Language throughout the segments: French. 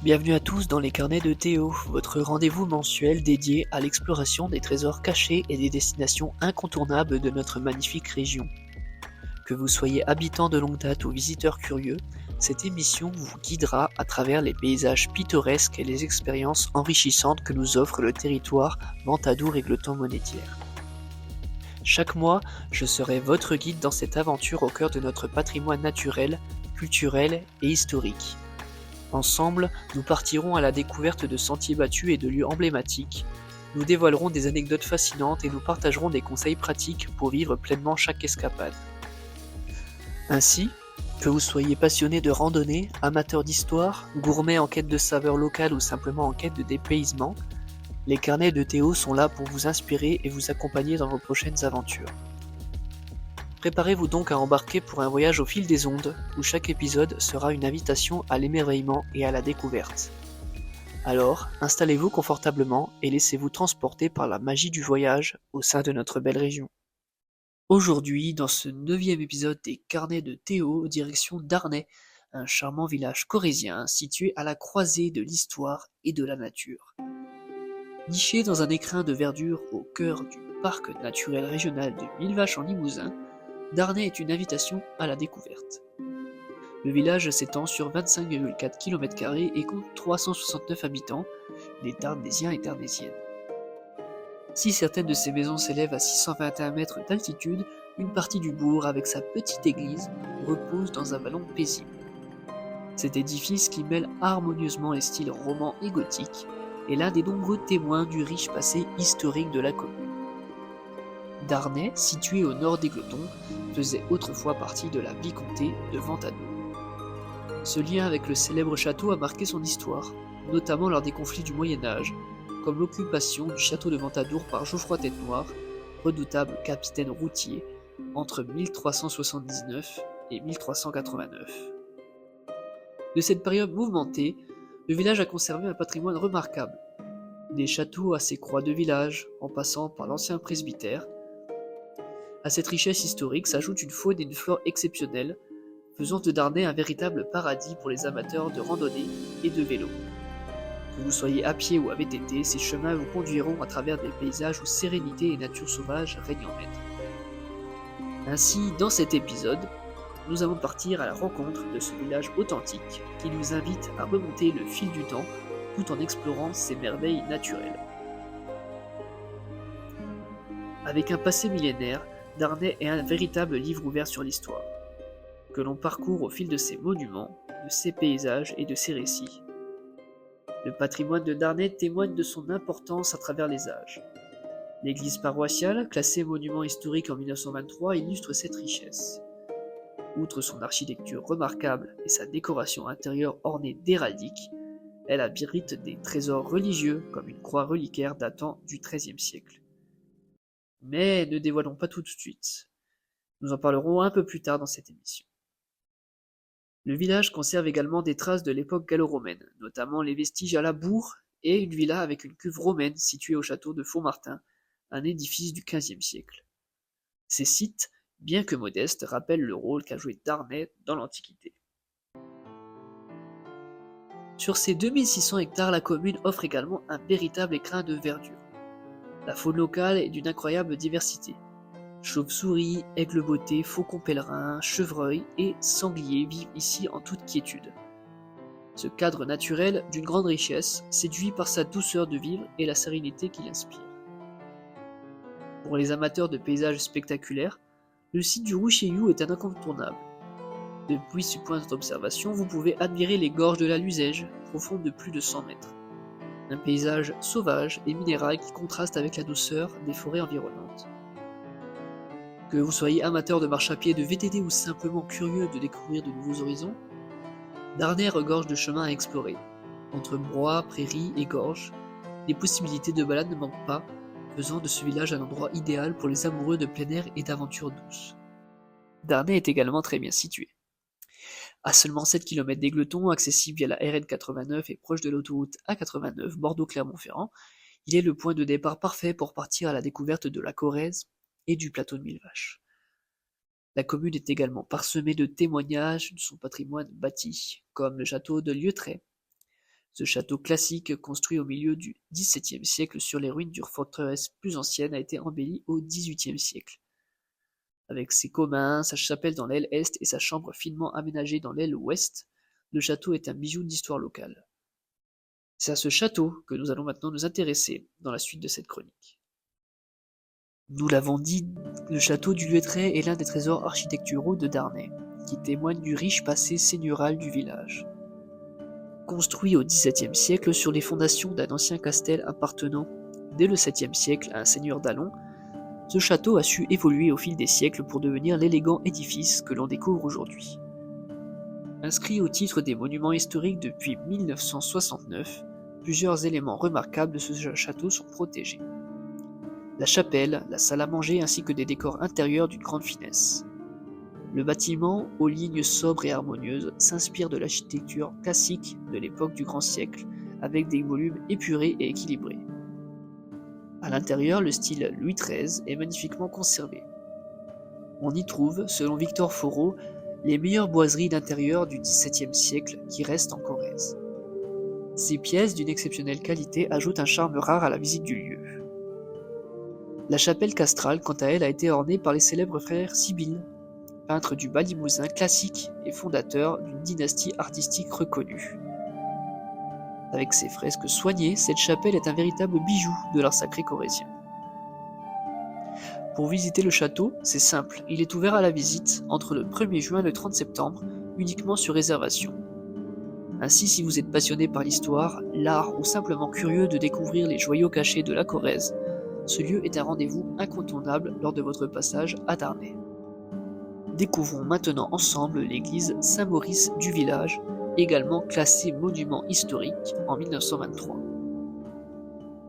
Bienvenue à tous dans les carnets de Théo, votre rendez-vous mensuel dédié à l'exploration des trésors cachés et des destinations incontournables de notre magnifique région. Que vous soyez habitant de longue date ou visiteur curieux, cette émission vous guidera à travers les paysages pittoresques et les expériences enrichissantes que nous offre le territoire Ventadour-Égletons-Monétiers. Chaque mois, je serai votre guide dans cette aventure au cœur de notre patrimoine naturel, culturel et historique. Ensemble, nous partirons à la découverte de sentiers battus et de lieux emblématiques. Nous dévoilerons des anecdotes fascinantes et nous partagerons des conseils pratiques pour vivre pleinement chaque escapade. Ainsi, que vous soyez passionné de randonnée, amateur d'histoire, gourmet en quête de saveurs locales ou simplement en quête de dépaysement, les carnets de Théo sont là pour vous inspirer et vous accompagner dans vos prochaines aventures. Préparez-vous donc à embarquer pour un voyage au fil des ondes, où chaque épisode sera une invitation à l'émerveillement et à la découverte. Alors, installez-vous confortablement et laissez-vous transporter par la magie du voyage au sein de notre belle région. Aujourd'hui, dans ce 9e épisode des Carnets de Théo, direction Darney, un charmant village corrézien situé à la croisée de l'histoire et de la nature. Niché dans un écrin de verdure au cœur du parc naturel régional de Millevaches en Limousin, Darney est une invitation à la découverte. Le village s'étend sur 25,4 km² et compte 369 habitants, des Darnésiens et Darnésiennes. Si certaines de ces maisons s'élèvent à 621 mètres d'altitude, une partie du bourg, avec sa petite église, repose dans un vallon paisible. Cet édifice, qui mêle harmonieusement les styles romans et gothiques, est l'un des nombreux témoins du riche passé historique de la commune. Darney, situé au nord d'Égletons, faisait autrefois partie de la vicomté de Ventadour. Ce lien avec le célèbre château a marqué son histoire, notamment lors des conflits du Moyen-Âge, comme l'occupation du château de Ventadour par Geoffroy Tête-Noire, redoutable capitaine routier, entre 1379 et 1389. De cette période mouvementée, le village a conservé un patrimoine remarquable. Des châteaux à ses croix de village, en passant par l'ancien presbytère. À cette richesse historique s'ajoute une faune et une flore exceptionnelles, faisant de Darney un véritable paradis pour les amateurs de randonnée et de vélo. Que vous soyez à pied ou à VTT, ces chemins vous conduiront à travers des paysages où sérénité et nature sauvage règnent en maître. Ainsi, dans cet épisode, nous allons partir à la rencontre de ce village authentique qui nous invite à remonter le fil du temps tout en explorant ses merveilles naturelles. Avec un passé millénaire, Darney est un véritable livre ouvert sur l'histoire, que l'on parcourt au fil de ses monuments, de ses paysages et de ses récits. Le patrimoine de Darney témoigne de son importance à travers les âges. L'église paroissiale, classée monument historique en 1923, illustre cette richesse. Outre son architecture remarquable et sa décoration intérieure ornée d'héraldique, elle abrite des trésors religieux comme une croix reliquaire datant du XIIIe siècle. Mais ne dévoilons pas tout de suite. Nous en parlerons un peu plus tard dans cette émission. Le village conserve également des traces de l'époque gallo-romaine, notamment les vestiges à la bourre et une villa avec une cuve romaine située au château de Fontmartin, un édifice du XVe siècle. Ces sites, bien que modestes, rappellent le rôle qu'a joué Darney dans l'Antiquité. Sur ces 2600 hectares, la commune offre également un véritable écrin de verdure. La faune locale est d'une incroyable diversité. Chauves-souris, aigles-bottés, faucons pèlerins, chevreuils et sangliers vivent ici en toute quiétude. Ce cadre naturel, d'une grande richesse, séduit par sa douceur de vivre et la sérénité qu'il inspire. Pour les amateurs de paysages spectaculaires, le site du Roucheyoux est un incontournable. Depuis ce point d'observation, vous pouvez admirer les gorges de la Luzège, profondes de plus de 100 mètres. Un paysage sauvage et minéral qui contraste avec la douceur des forêts environnantes. Que vous soyez amateur de marche à pied, de VTT ou simplement curieux de découvrir de nouveaux horizons, Darney regorge de chemins à explorer. Entre bois, prairies et gorges, les possibilités de balade ne manquent pas, faisant de ce village un endroit idéal pour les amoureux de plein air et d'aventures douces. Darney est également très bien situé. À seulement 7 km d'Égletons, accessible via la RN 89 et proche de l'autoroute A89 Bordeaux-Clermont-Ferrand, il est le point de départ parfait pour partir à la découverte de la Corrèze et du plateau de Millevaches. La commune est également parsemée de témoignages de son patrimoine bâti, comme le château de Lieutret, Ce château classique, construit au milieu du XVIIe siècle sur les ruines d'une forteresse plus ancienne, a été embelli au XVIIIe siècle. Avec ses communs, sa chapelle dans l'aile est et sa chambre finement aménagée dans l'aile ouest, le château est un bijou d'histoire locale. C'est à ce château que nous allons maintenant nous intéresser dans la suite de cette chronique. Nous l'avons dit, le château du Luettré est l'un des trésors architecturaux de Darney, qui témoigne du riche passé seigneurial du village. Construit au XVIIe siècle sur les fondations d'un ancien castel appartenant dès le VIIe siècle à un seigneur d'Allon, ce château a su évoluer au fil des siècles pour devenir l'élégant édifice que l'on découvre aujourd'hui. Inscrit au titre des monuments historiques depuis 1969, plusieurs éléments remarquables de ce château sont protégés. La chapelle, la salle à manger ainsi que des décors intérieurs d'une grande finesse. Le bâtiment, aux lignes sobres et harmonieuses, s'inspire de l'architecture classique de l'époque du Grand Siècle, avec des volumes épurés et équilibrés. À l'intérieur, le style Louis XIII est magnifiquement conservé. On y trouve, selon Victor Foreau, les meilleures boiseries d'intérieur du XVIIe siècle qui restent en Corrèze. Ces pièces d'une exceptionnelle qualité ajoutent un charme rare à la visite du lieu. La chapelle castrale, quant à elle, a été ornée par les célèbres frères Sibylle, peintres du bas limousin classique et fondateurs d'une dynastie artistique reconnue. Avec ses fresques soignées, cette chapelle est un véritable bijou de l'art sacré corrézien. Pour visiter le château, c'est simple, il est ouvert à la visite entre le 1er juin et le 30 septembre, uniquement sur réservation. Ainsi, si vous êtes passionné par l'histoire, l'art ou simplement curieux de découvrir les joyaux cachés de la Corrèze, ce lieu est un rendez-vous incontournable lors de votre passage à Darney. Découvrons maintenant ensemble l'église Saint-Maurice du village, également classée monument historique en 1923.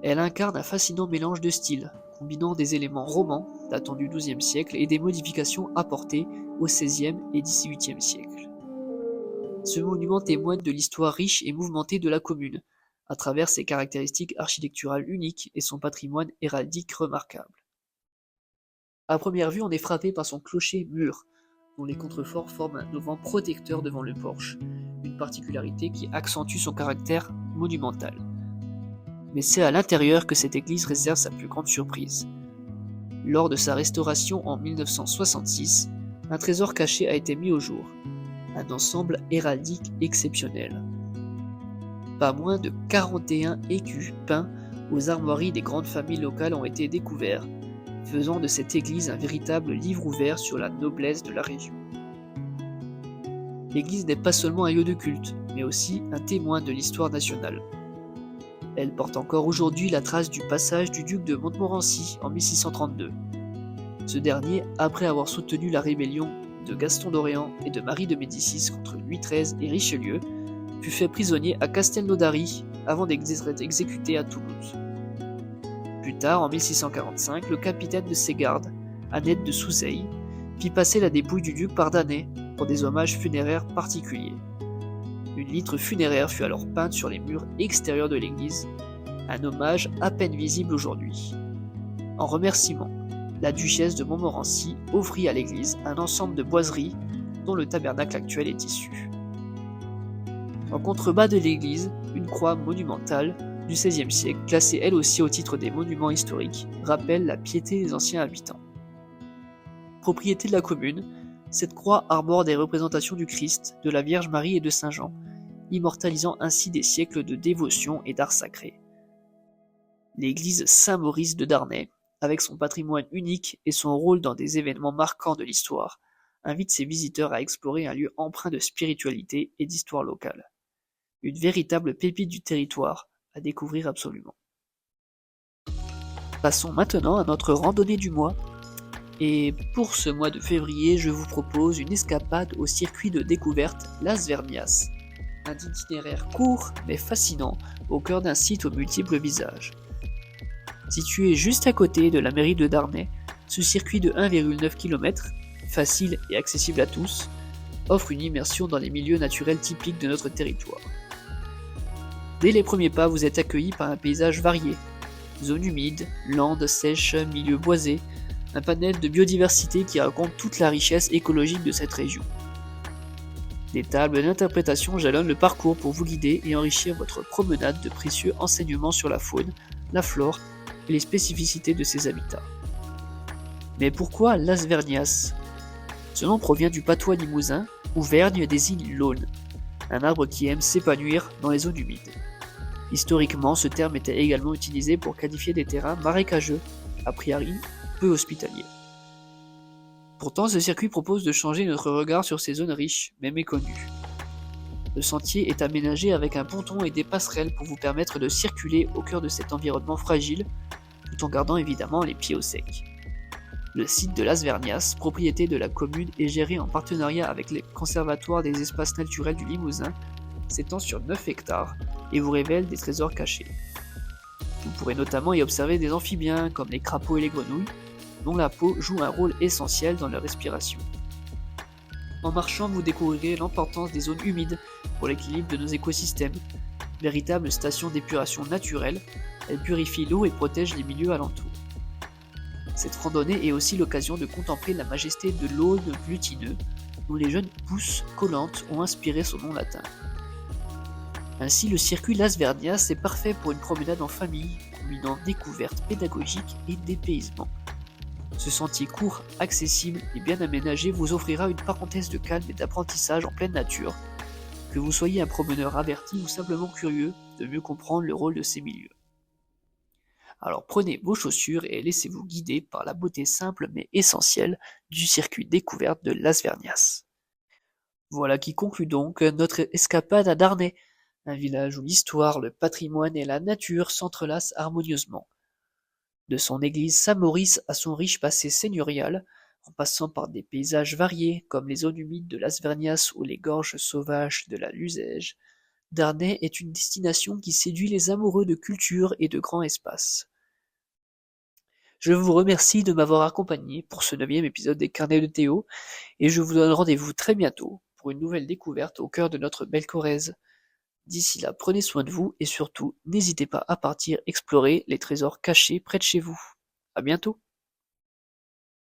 Elle incarne un fascinant mélange de styles, combinant des éléments romans datant du XIIe siècle et des modifications apportées au XVIe et XVIIIe siècle. Ce monument témoigne de l'histoire riche et mouvementée de la commune, à travers ses caractéristiques architecturales uniques et son patrimoine héraldique remarquable. À première vue, on est frappé par son clocher-mur, dont les contreforts forment un auvent protecteur devant le porche, une particularité qui accentue son caractère monumental. Mais c'est à l'intérieur que cette église réserve sa plus grande surprise. Lors de sa restauration en 1966, un trésor caché a été mis au jour, un ensemble héraldique exceptionnel. Pas moins de 41 écus peints aux armoiries des grandes familles locales ont été découverts, faisant de cette église un véritable livre ouvert sur la noblesse de la région. L'église n'est pas seulement un lieu de culte, mais aussi un témoin de l'histoire nationale. Elle porte encore aujourd'hui la trace du passage du duc de Montmorency en 1632. Ce dernier, après avoir soutenu la rébellion de Gaston d'Orléans et de Marie de Médicis contre Louis XIII et Richelieu, fut fait prisonnier à Castelnaudary avant d'être exécuté à Toulouse. Plus tard, en 1645, le capitaine de ses gardes, Annette de Souzeille, fit passer la dépouille du duc par Danay pour des hommages funéraires particuliers. Une litre funéraire fut alors peinte sur les murs extérieurs de l'église, un hommage à peine visible aujourd'hui. En remerciement, la duchesse de Montmorency offrit à l'église un ensemble de boiseries dont le tabernacle actuel est issu. En contrebas de l'église, une croix monumentale du XVIe siècle, classée elle aussi au titre des monuments historiques, rappelle la piété des anciens habitants. Propriété de la commune, cette croix arbore des représentations du Christ, de la Vierge Marie et de Saint Jean, immortalisant ainsi des siècles de dévotion et d'art sacré. L'église Saint-Maurice de Darney, avec son patrimoine unique et son rôle dans des événements marquants de l'histoire, invite ses visiteurs à explorer un lieu empreint de spiritualité et d'histoire locale. Une véritable pépite du territoire à découvrir absolument. Passons maintenant à notre randonnée du mois. Et pour ce mois de février, je vous propose une escapade au circuit de découverte Las Vernias. Un itinéraire court mais fascinant au cœur d'un site aux multiples visages. Situé juste à côté de la mairie de Darney, ce circuit de 1,9 km, facile et accessible à tous, offre une immersion dans les milieux naturels typiques de notre territoire. Dès les premiers pas, vous êtes accueillis par un paysage varié. Zones humides, landes sèches, milieux boisés, un panel de biodiversité qui raconte toute la richesse écologique de cette région. Des tables d'interprétation jalonnent le parcours pour vous guider et enrichir votre promenade de précieux enseignements sur la faune, la flore et les spécificités de ces habitats. Mais pourquoi Las Vernias? Ce nom provient du patois limousin où vergne désigne l'aulne, un arbre qui aime s'épanouir dans les zones humides. Historiquement, ce terme était également utilisé pour qualifier des terrains marécageux, a priori peu hospitaliers. Pourtant, ce circuit propose de changer notre regard sur ces zones riches, mais méconnues. Le sentier est aménagé avec un ponton et des passerelles pour vous permettre de circuler au cœur de cet environnement fragile, tout en gardant évidemment les pieds au sec. Le site de Las Vernias, propriété de la commune, est géré en partenariat avec les conservatoires des espaces naturels du Limousin, s'étend sur 9 hectares et vous révèle des trésors cachés. Vous pourrez notamment y observer des amphibiens comme les crapauds et les grenouilles, dont la peau joue un rôle essentiel dans leur respiration. En marchant, vous découvrirez l'importance des zones humides pour l'équilibre de nos écosystèmes. Véritable station d'épuration naturelle, elle purifie l'eau et protège les milieux alentours. Cette randonnée est aussi l'occasion de contempler la majesté de l'aulne glutineux, dont les jeunes pousses collantes ont inspiré son nom latin. Ainsi, le circuit Las Vernias est parfait pour une promenade en famille, combinant découverte pédagogique et dépaysement. Ce sentier court, accessible et bien aménagé vous offrira une parenthèse de calme et d'apprentissage en pleine nature, que vous soyez un promeneur averti ou simplement curieux de mieux comprendre le rôle de ces milieux. Alors prenez vos chaussures et laissez-vous guider par la beauté simple mais essentielle du circuit découverte de Las Vernias. Voilà qui conclut donc notre escapade à Darney, un village où l'histoire, le patrimoine et la nature s'entrelacent harmonieusement. De son église Saint-Maurice à son riche passé seigneurial, en passant par des paysages variés comme les zones humides de Las Vernias ou les gorges sauvages de la Luzège, Darney est une destination qui séduit les amoureux de culture et de grands espaces. Je vous remercie de m'avoir accompagné pour ce 9e épisode des Carnets de Théo, et je vous donne rendez-vous très bientôt pour une nouvelle découverte au cœur de notre belle Corrèze. D'ici là, prenez soin de vous et surtout, n'hésitez pas à partir explorer les trésors cachés près de chez vous. À bientôt!